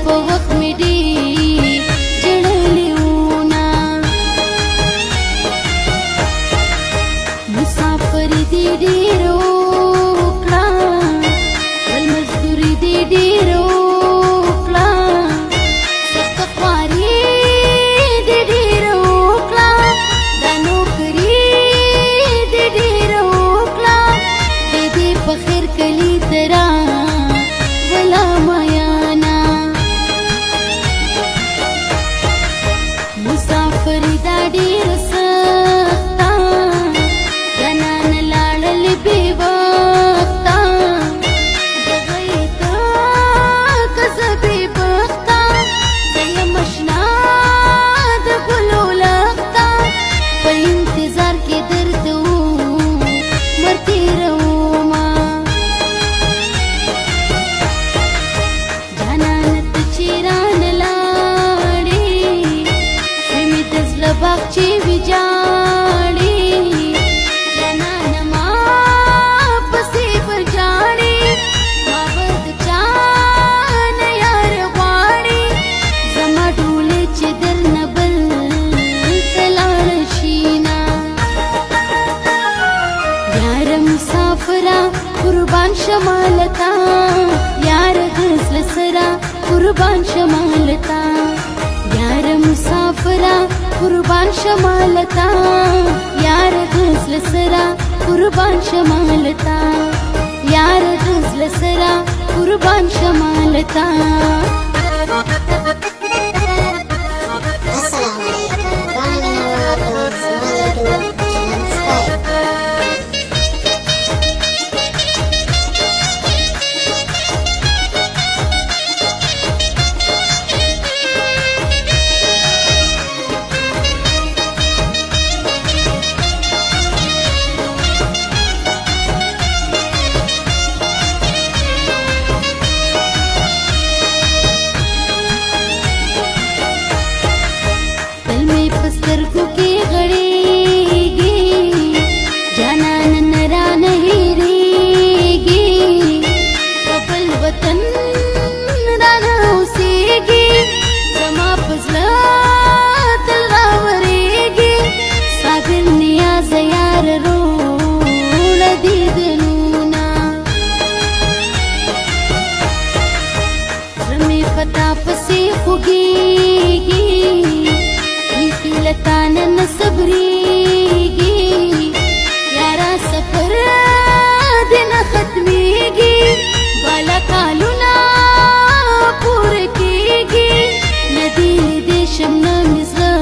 په وخت مې ډېر جړلې وونه مسافري دې ډېر وکړه بل مزدوري دې ډېر وکړه سخته خواري دې ډېر وکړه دا نوکري دې ډېر وکړه دې په خیر کلي ته را ولا مایانا مسافري دا ډېر سخته جانان لاړل بې وخته دغه ته که زه بې بخته زه یم اشنا د ګلو لخته په انتظار کې درته عمر تېرومه جانانه ته چې رانه لاړې شوې مې د زړه باغچې ویجاړې جانانه ما پسې وژاړې ما به د چا نه یار غواړې زما ډولۍ چې درنه بل ته لاړه شي نه یاره مسافره قربان شمالتا یار د زړه سره قربان شمالتا یار مسافره قربان شمالتا یار د زړه سره قربان شمالتا یار د زړه سره قربان شمالتا Assalamu alaikum. Join me now on Small YouTube channel Sky. تل مې په سترګو کې غړېږي جانان نه رانه هېرېږي په بل وطن رانه اوسېږي زما په زړه تل راورېږي صابر نیازه یار روړه دیدنونه زړه مې په تا پسې خوږېږي بیخي له تا نه نه صبرېږي یاره سفر دې نه ختمېږي بالا کالونه پوره کېږي نه دې لیدې شم نه مې زړه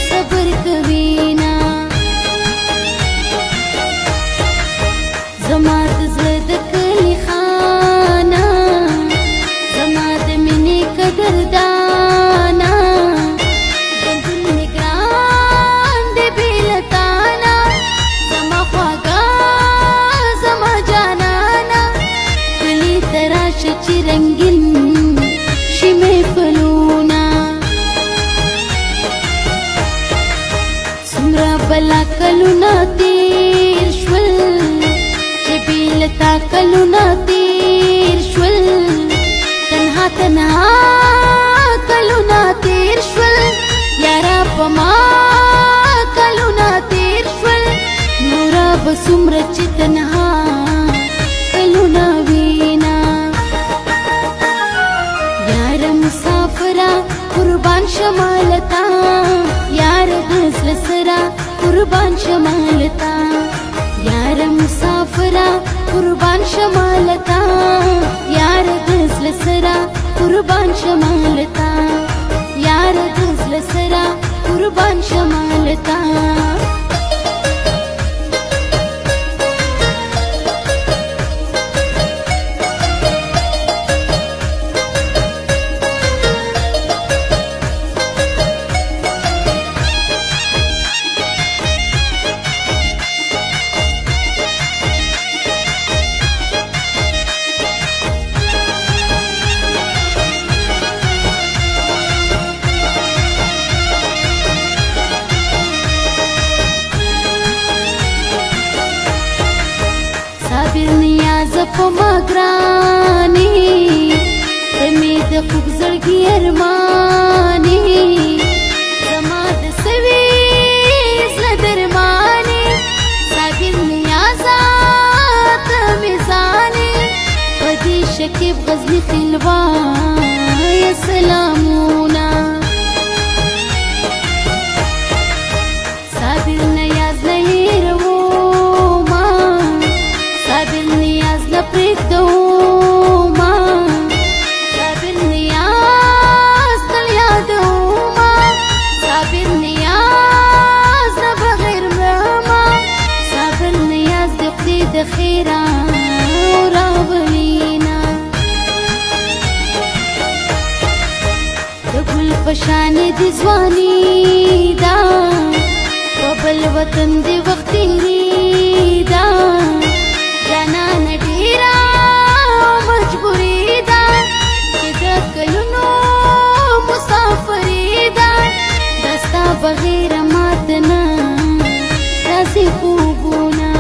صبر کوي نه زما د زړه د کلي خانه زما د مینې قدردانه ژوندون مې ګران دی بې له تانه زما خواږه زما جانانه کلي ته راشه چې رنګین شي محفلونه څومره بلا کلونه تېر شول چې بې له تا کلونه تېر شول تنها تنها کلونه تېر شول یاره په ما کلونه تېر شول نوره به څومره چې تنها کلونه وینا یاره مسافره قربان شمالتا یار د زړه سره قربان شمالتا یاره مسافره قربان شمالتا یار د زړه سره قربان شمالتا یار د زړه سره قربان شمالتا زړګي ارمانې زما د سوي زړه درمانې صابر نیازات میزانې په دې شکیب غزلي خلوای سلامونه صابر نیاز نه هېرومه صابر نیاز نه پرېږدومه صابر نیاز تل یادومه صابر نیاز نه بغیر مرمه صابر نیاز د خدای د خیره راولینه د ګل په شانې د ځواني ده په بل وطن د وخت تېري ده جانان ډېره مجبوري ده چې د کلونو مسافري ده د ستا بغیر ماته نه راځي خوبونه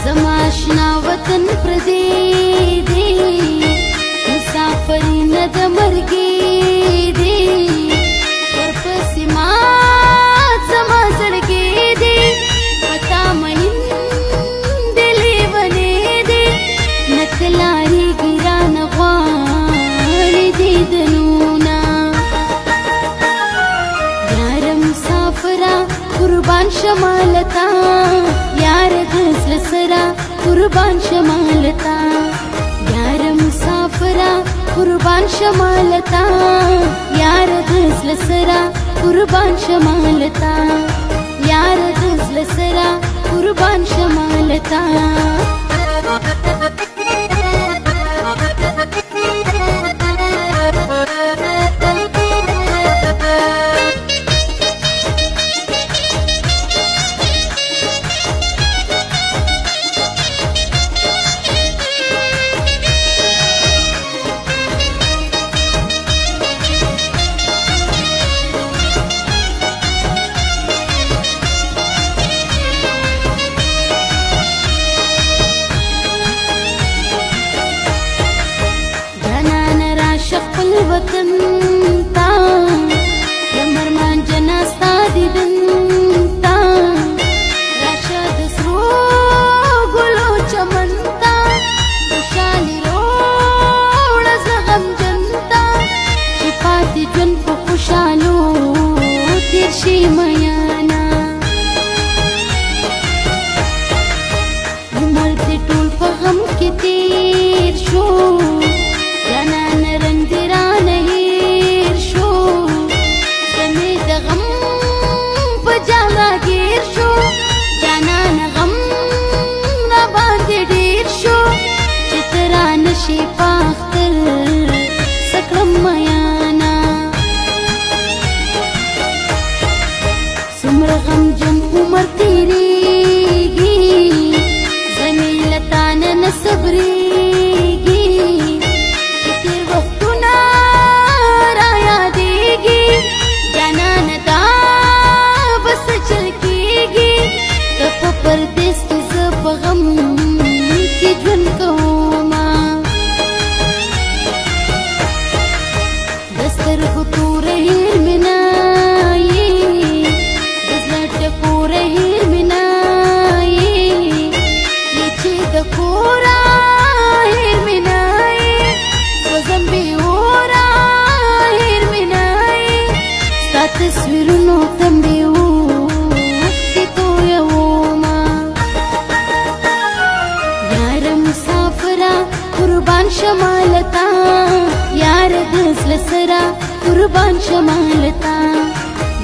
زما اشنا وطن پردی دی مسافری نه د مرګي دی ورپسې مات زما زړګي دی پتا مین دلی ونی دی نکلاری ګران غواړي دیدنونه یار مسافره قربان شمالتا یار غزل سرا قربان شمالتا یار مسافرا قربان شمالتا یار غزل سرا قربان شمالتا یار غزل سرا قربان شمالتا وطن تا یمرمان جنا ستا دیدن تا راشه د سرو ګلو چمن تا خوشالي روړه زه غمجن تا چې پاتې ژوند په خوشالو تېر شي میانا عمر دې ټول په غم کې تېر شو جانان رنگ دیران هیر شو زمي د غم په جالا گیر شو جانان غم را باندې ډیر شو چترا نشي پاختر سکرم میانا سمر غم جن عمر تیریږي زمي لتان نصبري پردیس کی زب غم کی جن کوما دستر خطور هیر منائی دزلٹ پور هیر منائی نیچے دکورا هیر منائی وزن بی اورا هیر منائی ستا تصویرونو تنبیو قربان شمالتا یار غزل سرا قربان شمالتا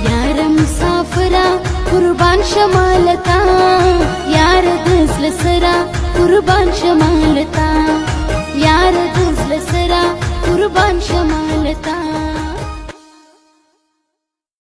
یار مسافرا قربان شمالتا یار غزل سرا قربان شمالتا یار غزل سرا قربان شمالتا